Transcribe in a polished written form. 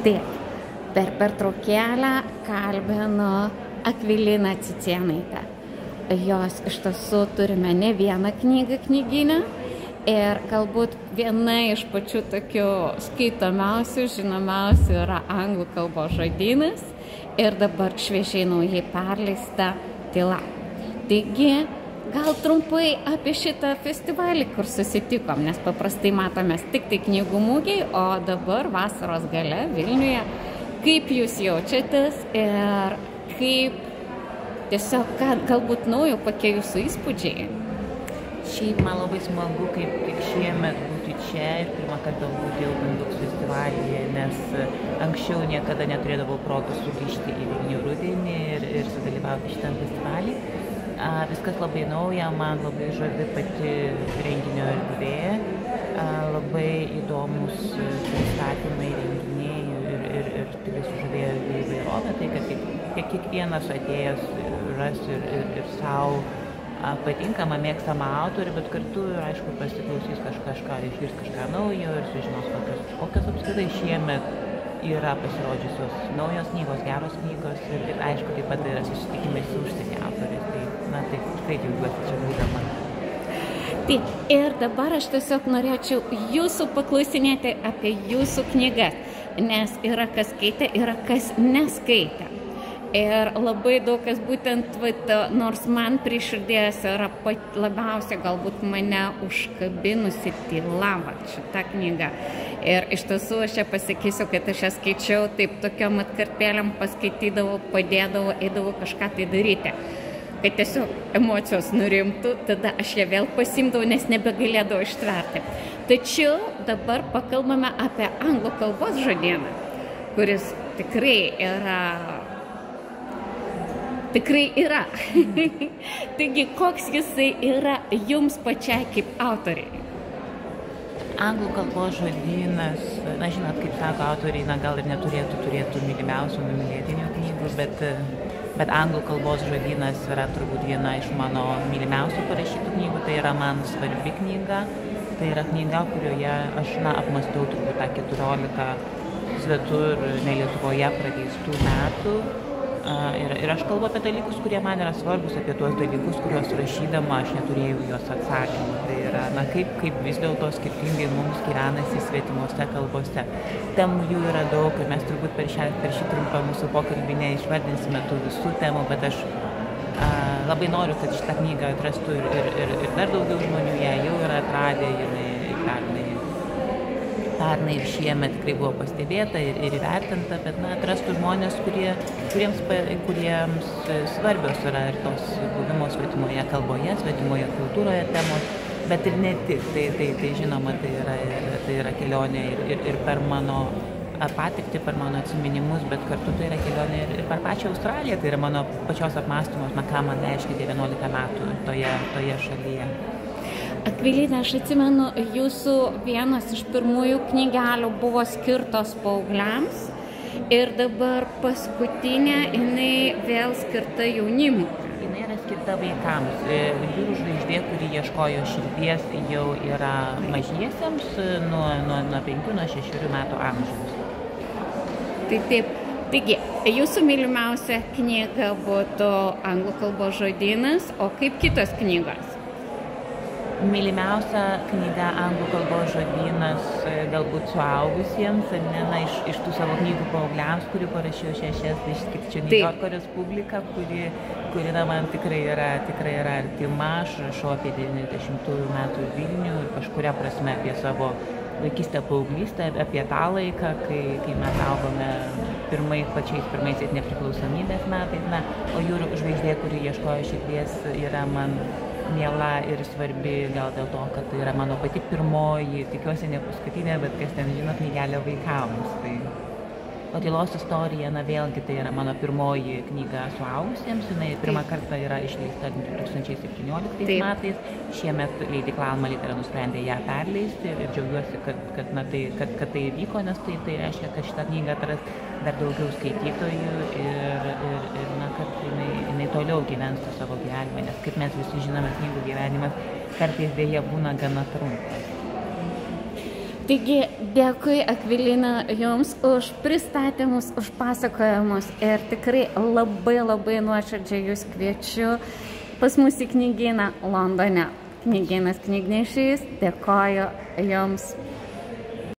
Taip, per pertraukėlę kalbinu Akviliną Cicėnaitę. Jos iš tiesų turime ne vieną knygą knygyne ir galbūt viena iš pačių tokių skaitomiausių, žinomiausių yra anglų kalbos žodynas ir dabar šviežiai naujai perleista Tyla. Taigi, gal trumpai apie šitą festivalį, kur susitikom, nes paprastai matomės tik tai knygų mugėj, o dabar vasaros gale Vilniuje. Kaip jūs jaučiatės ir kaip tiesiog, galbūt naujo, kokie jūsų įspūdžiai? Šiaip man labai smagu, kaip šiemet būti čia ir pirmą kartą būti Open Books festivalyje, nes anksčiau niekada neturėdavau progos sugrįžti į Vilnių rudenį ir sudalyvauti šitam festivalį. Viskas labai nauja, man labai žavi pati renginio erdvė, labai įdomus pristatymai renginiai ir tikrai sužavėjo įvairovę, tai kad kiekvienas atėjęs ras ir savo patinkamą, mėgstamą autorių, bet kartu, aišku, pasiklausys kažką, išgirs kažką naujo ir sužinos, kokios apskritai šiemet yra pasirodžiusios naujos knygos, geros knygos ir aišku, taip pat yra susitikimai su užsienio autoriais. Tai tikrai džiaugiuosi čia būdama. Taip, ir dabar aš tiesiog norėčiau jūsų paklausinėti apie jūsų knygas, nes yra kas skaitė, yra kas neskaitė. Ir labai daug kas būtent, nors man prie širdies yra labiausiai galbūt mane užkabinusi Tyla, šita knyga. Ir iš tiesų aš čia pasakysiu, kad aš ją skaičiau, taip tokiom atkarpėlėm paskaitydavau, padėdavau, eidavau kažką tai daryti. Kad tiesiog emocijos nurimtų, tada aš ją vėl pasimdavau, nes nebegalėdavau ištverti. Tačiau dabar pakalbame apie anglų kalbos žodyną, kuris tikrai yra. Taigi, koks jisai yra jums pačiai kaip autoriai? Anglų kalbos žodynas, na žinot, kaip sako autoriai, gal ir turėtų mylimiausių, numylėtinių knygų, bet anglų kalbos žodynas yra turbūt viena iš mano mylimiausių parašytų knygų, tai yra man svarbi knyga, tai yra knyga, kurioje aš apmąstau turbūt tą 14 svetur ne Lietuvoje praleistų metų. Ir aš kalbu apie dalykus, kurie man yra svarbus, apie tuos dalykus, kuriuos rašydama aš neturėjau jos atsakymų. Tai yra, kaip vis dėlto skirtingai mums gyvenasi svetimose kalbose. Temų jų yra daug ir mes turbūt per šį trumpą mūsų pokalbį neišvardinsime tų visų temų, bet aš labai noriu, kad šitą knygą atrastų ir dar daugiau žmonių ją jau yra atradę, pernai ir šiemet tikrai buvo pastebėta ir įvertinta, bet atrastų žmonės, kuriems svarbios yra ir tos buvimo svetimoje kalboje, svetimoje kultūroje temos, bet ir ne tik. Tai žinoma, tai yra kelionė ir per mano patirtį, per mano atsiminimus, bet kartu tai yra kelionė ir per pačią Australiją, tai yra mano pačios apmąstymus, ką man reiškia 11 metų toje šalyje. Akvilina, aš atsimenu, jūsų vienas iš pirmųjų knygelių buvo skirtos paaugliams ir dabar paskutinė jinai vėl skirta jaunimui. Jinai yra skirta vaikams. Jūrų žvaigždė, kuri ieškojo širdies, jau yra mažiesiems nuo 5-6 metų amžiaus. Tai taip. Taigi, jūsų mylimiausia knyga būtų anglų kalbos žodynas, o kaip kitos knygos? Mylimiausia knyga anglų kalbos žodynas galbūt suaugusiems, iš tų savo knygų paaugliams, kurių parašiau 6, tai išskirčiau New Yorko Respubliką, kuri man tikrai yra artima. Aš rašau apie 90-ųjų metų Vilnių ir kažkuria prasme apie savo vaikystę, paauglystę, apie tą laiką, kai mes augome pačiais pirmaisiais nepriklausomybės metais. O Jūrų žvaigždė, kuri ieškojo širdies, yra man miela ir svarbi gal dėl to, kad tai yra mano pati pirmoji, tikiuosi ne paskutinė, bet kas ten žino, knygelė vaikams. O Tylos istorija, vėlgi tai yra mano pirmoji knyga suaugusiems, jinai pirmą kartą yra išleista 2017 metais, šiemet leidykla Alma Litera nusprendė ją perleisti ir džiaugiuosi, kad tai įvyko, nes tai reiškia, kad šitą knygą atras dar daugiau skaitytojų ir kad jinai toliau gyvens savo gyvenimą, nes kaip mes visi žinome, knygų gyvenimas kartais dėja būna gana trumpas. Taigi, dėkui, Akvilina, Jums už pristatymus, už pasakojimus ir tikrai labai nuoširdžiai Jūs kviečiu pas mus į knygyną Londone. Knygynas Knygnešys, dėkoju Jums.